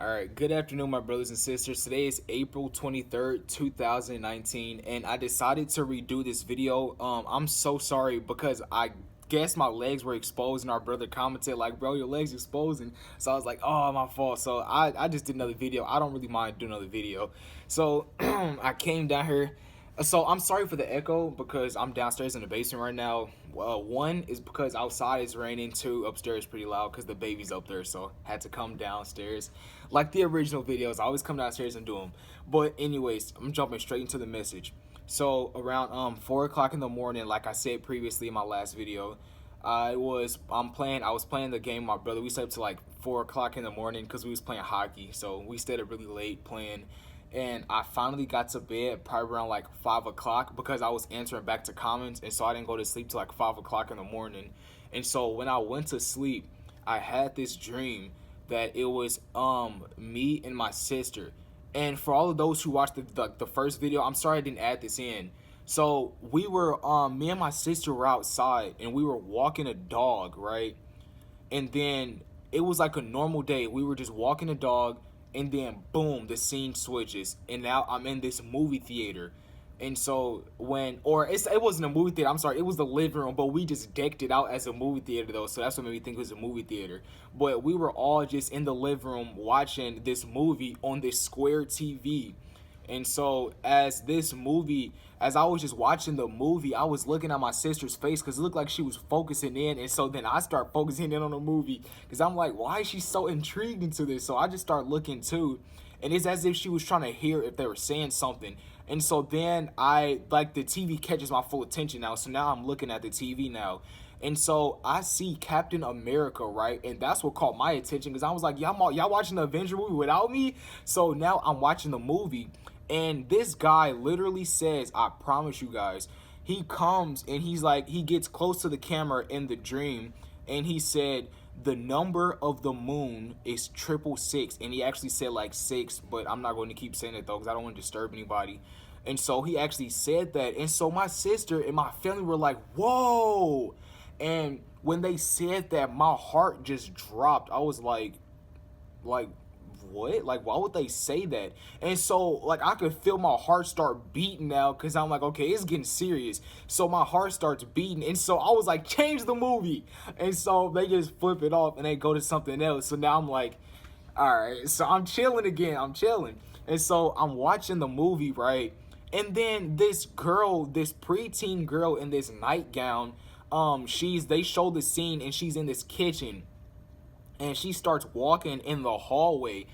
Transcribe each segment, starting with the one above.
All right, good afternoon, my brothers and sisters. Today is April 23rd, 2019, and I decided to redo this video. I'm so sorry because I guess my legs were exposed, and our brother commented, like, bro, your legs exposing. So I was like, oh, my fault. So I just did another video. I don't really mind doing another video. So I came down here. So I'm sorry for the echo because I'm downstairs in the basement right now. One is because outside it's raining. Two, upstairs pretty loud because the baby's up there. So had to come downstairs. Like the original videos, I always come downstairs and do them. But anyways, I'm jumping straight into the message. So around 4 o'clock in the morning, like I said previously in my last video, I was playing the game with my brother. We stayed up to like 4 o'clock in the morning because we was playing hockey. So we stayed up really late playing, and I finally got to bed probably around like 5 o'clock because I was answering back to comments, and so I didn't go to sleep till like 5 o'clock in the morning. And so when I went to sleep, I had this dream that it was me and my sister. And for all of those who watched the first video, I'm sorry I didn't add this in. So we were me and my sister were outside and we were walking a dog, right? And then it was like a normal day. We were just walking a dog, and then boom, the scene switches, and now I'm in this movie theater. And so it wasn't a movie theater, I'm sorry, it was the living room, but we just decked it out as a movie theater though, so that's what made me think it was a movie theater. But we were all just in the living room watching this movie on this square TV. And so as I was just watching the movie, I was looking at my sister's face because it looked like she was focusing in. And so then I start focusing in on the movie because I'm like, why is she so intrigued into this? So I just start looking too. And it's as if she was trying to hear if they were saying something. And so then the TV catches my full attention now. So now I'm looking at the TV now. And so I see Captain America, right? And that's what caught my attention because I was like, y'all watching the Avenger movie without me? So now I'm watching the movie. And this guy literally says, I promise you guys, he comes and he gets close to the camera in the dream, and he said, the number of the moon is 666. And he actually said like 6, but I'm not going to keep saying it though because I don't want to disturb anybody. And so he actually said that. And so my sister and my family were like, whoa. And when they said that, my heart just dropped. I was like, what? Like, why would they say that? And so, like, I could feel my heart start beating now because I'm like, okay, it's getting serious. So my heart starts beating. And so I was like, change the movie. And so they just flip it off and they go to something else. So now I'm like, all right. So I'm chilling again. I'm chilling. And so I'm watching the movie, right? And then this girl, this preteen girl in this nightgown, they show the scene and she's in this kitchen. And she starts walking in the hallway,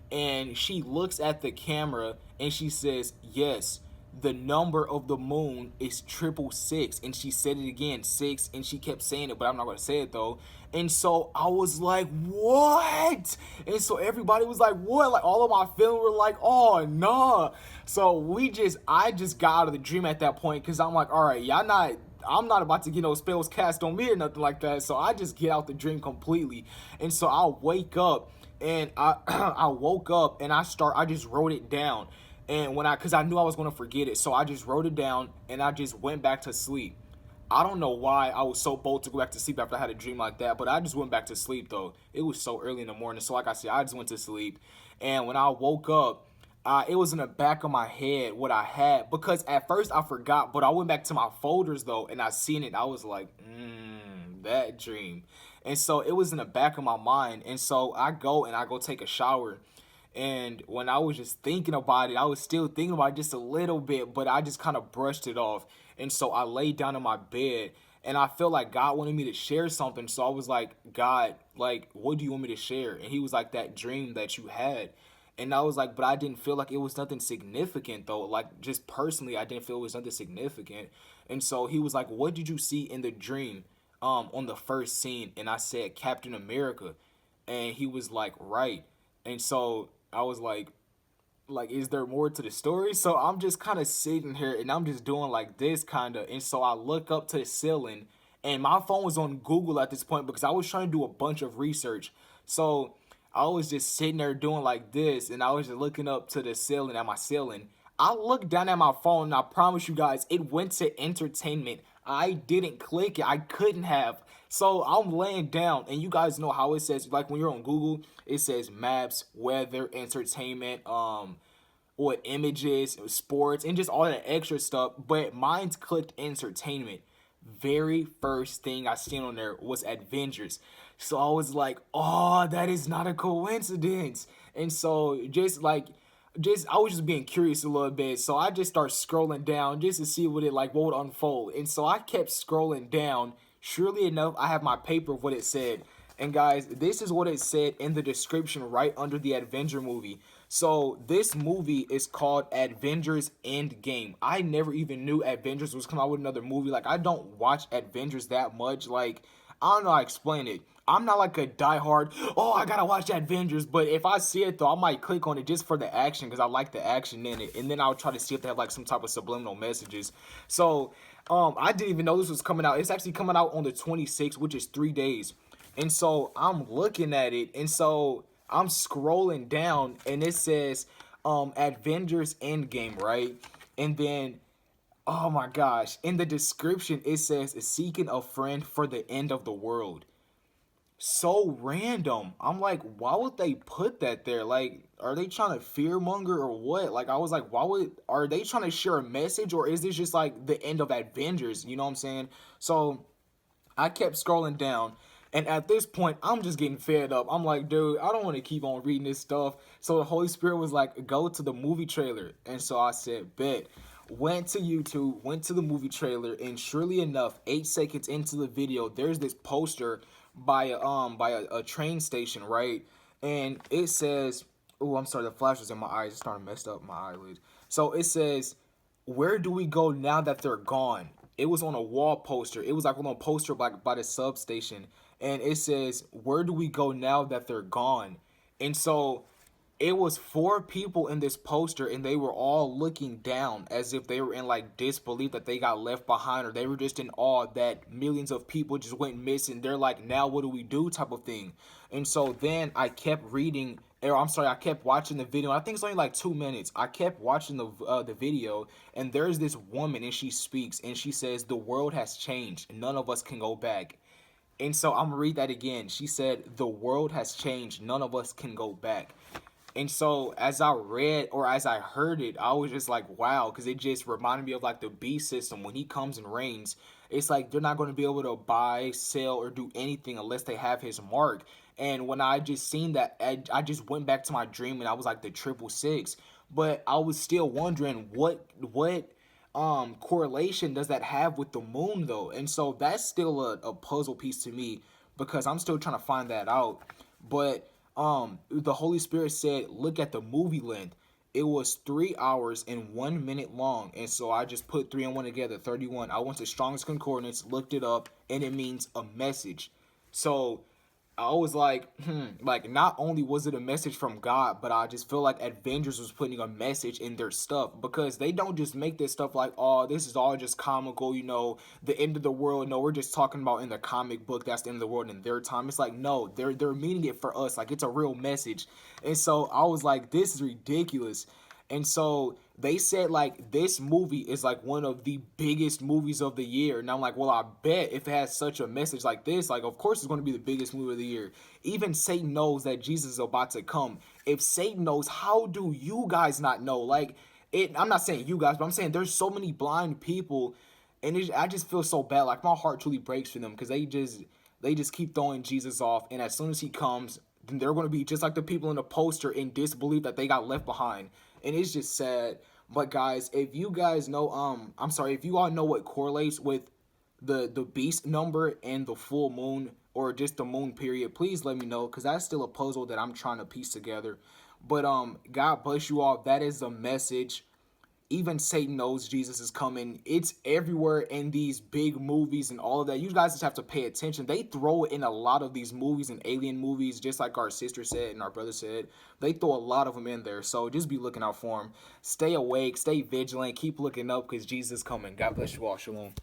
and she looks at the camera and she says, yes, the number of the moon is 666. And she said it again, 6, and she kept saying it, but I'm not going to say it though. And so I was like, what? And so everybody was like, what? Like all of my family were like, oh nah. So I just got out of the dream at that point because I'm like, all right, I'm not about to get no spells cast on me or nothing like that. So I just get out the dream completely. And so I wake up, and I woke up and I just wrote it down. And because I knew I was going to forget it. So I just wrote it down and I just went back to sleep. I don't know why I was so bold to go back to sleep after I had a dream like that, but I just went back to sleep though. It was so early in the morning. So like I said, I just went to sleep. And when I woke up, it was in the back of my head what I had, because at first I forgot, but I went back to my folders though and I seen it. I was like, that dream. And so it was in the back of my mind. And so I go take a shower. And when I was just thinking about it, I was still thinking about it just a little bit, but I just kind of brushed it off. And so I laid down in my bed and I felt like God wanted me to share something. So I was like, God, like, what do you want me to share? And he was like, that dream that you had. And I was like, but I didn't feel like it was nothing significant though. Like, just personally, I didn't feel it was nothing significant. And so he was like, what did you see in the dream on the first scene? And I said, Captain America. And he was like, right. And so I was like, is there more to the story? So I'm just kind of sitting here and I'm just doing like this kind of. And so I look up to the ceiling, and my phone was on Google at this point because I was trying to do a bunch of research. So I was just sitting there doing like this, and I was just looking up to the ceiling, at my ceiling. I looked down at my phone, and I promise you guys, it went to entertainment. I didn't click it. I couldn't have. So I'm laying down, and you guys know how it says, like when you're on Google, it says maps, weather, entertainment, what images, sports, and just all that extra stuff. But mine's clicked entertainment. Very first thing I seen on there was Avengers. So I was like, oh, that is not a coincidence. And so just I was just being curious a little bit. So I just start scrolling down just to see what would unfold. And so I kept scrolling down. Surely enough, I have my paper of what it said. And guys, this is what it said in the description right under the Avenger movie. So this movie is called Avengers Endgame. I never even knew Avengers was coming out with another movie. Like, I don't watch Avengers that much. Like, I don't know how to explain it. I'm not like a diehard, oh, I gotta watch Avengers. But if I see it though, I might click on it just for the action because I like the action in it. And then I'll try to see if they have like some type of subliminal messages. So I didn't even know this was coming out. It's actually coming out on the 26th, which is 3 days. And so I'm looking at it, and so I'm scrolling down, and it says Avengers Endgame, right? And then, oh my gosh, in the description it says seeking a friend for the end of the world. So random. I'm like, why would they put that there? Like, are they trying to fearmonger or what? Like, I was like, are they trying to share a message, or is this just like the end of Avengers? You know what I'm saying? So I kept scrolling down, and at this point, I'm just getting fed up. I'm like, dude, I don't want to keep on reading this stuff. So the Holy Spirit was like, go to the movie trailer. And so I said, bet. Went to YouTube, went to the movie trailer, and surely enough, 8 seconds into the video, there's this poster by a train station, right? And it says, oh, I'm sorry, the flash was in my eyes. It's starting to mess up my eyelids. So it says, where do we go now that they're gone? It was on a wall poster. It was like on a poster by the substation. And it says, where do we go now that they're gone? And so it was four people in this poster, and they were all looking down as if they were in like disbelief that they got left behind, or they were just in awe that millions of people just went missing. They're like, now what do we do, type of thing. And so then I kept reading, or I'm sorry, I kept watching the video. I think it's only like 2 minutes. I kept watching the video, and there's this woman, and she speaks, and she says, the world has changed, none of us can go back. And so I'm gonna read that again. She said, the world has changed, none of us can go back. And so as I read, or as I heard it, I was just like, wow, because it just reminded me of like the beast system. When he comes and reigns, it's like they're not going to be able to buy, sell, or do anything unless they have his mark. And when I just seen that, I just went back to my dream, and I was like, the 666. But I was still wondering what correlation does that have with the moon though? And so that's still a puzzle piece to me, because I'm still trying to find that out. But the Holy Spirit said, look at the movie length. It was 3 hours and 1 minute long. And so I just put 3 and 1 together, 31. I went to Strong's Concordance, looked it up, and it means a message. So I was like, like, not only was it a message from God, but I just feel like Avengers was putting a message in their stuff, because they don't just make this stuff like, oh, this is all just comical, the end of the world. No, we're just talking about in the comic book, that's the end of the world in their time. It's like, no, they're meaning it for us. Like, it's a real message. And so I was like, this is ridiculous. And so they said like this movie is like one of the biggest movies of the year. And I'm like, well, I bet if it has such a message like this, like, of course it's going to be the biggest movie of the year. Even Satan knows that Jesus is about to come. If Satan knows, how do you guys not know? Like, I'm not saying you guys, but I'm saying there's so many blind people, and I just feel so bad. Like, my heart truly breaks for them, because they just keep throwing Jesus off, and as soon as he comes, then they're going to be just like the people in the poster, in disbelief that they got left behind. And it's just sad. But guys, if you guys know, I'm sorry, if you all know what correlates with the beast number and the full moon, or just the moon period, please let me know, because that's still a puzzle that I'm trying to piece together. But God bless you all. That is the message. Even Satan knows Jesus is coming. It's everywhere in these big movies and all of that. You guys just have to pay attention. They throw it in a lot of these movies and alien movies, just like our sister said and our brother said. They throw a lot of them in there. So just be looking out for them. Stay awake, stay vigilant, keep looking up, because Jesus is coming. God bless you all. Shalom.